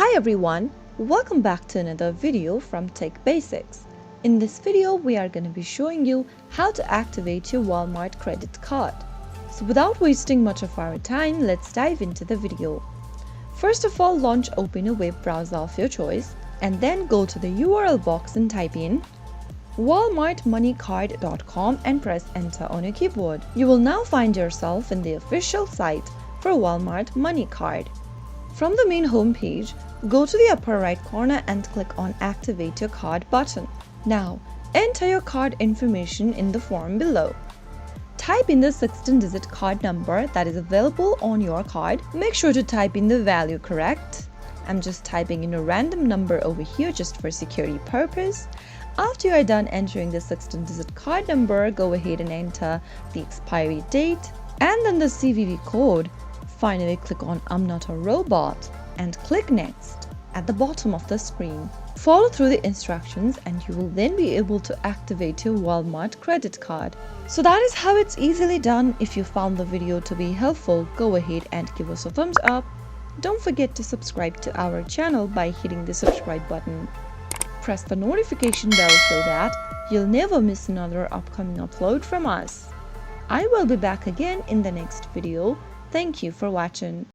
Hi everyone, welcome back to another video from Tech Basics. In this video, we are going to be showing you how to activate your Walmart credit card. So without wasting much of our time, let's dive into the video. First of all, open a web browser of your choice and then go to the URL box and type in walmartmoneycard.com and press enter on your keyboard. You will now find yourself in the official site for Walmart Money Card. From the main home page, go to the upper right corner and click on Activate Your Card button. Now, enter your card information in the form below. Type in the 16-digit card number that is available on your card. Make sure to type in the value correct. I'm just typing in a random number over here just for security purpose. After you are done entering the 16-digit card number, go ahead and enter the expiry date and then the CVV code. Finally, click on I'm not a robot and click next at the bottom of the screen. Follow through the instructions and you will then be able to activate your Walmart credit card. So that is how it's easily done. If you found the video to be helpful, go ahead and give us a thumbs up. Don't forget to subscribe to our channel by hitting the subscribe button. Press the notification bell so that you'll never miss another upcoming upload from us. I will be back again in the next video. Thank you for watching.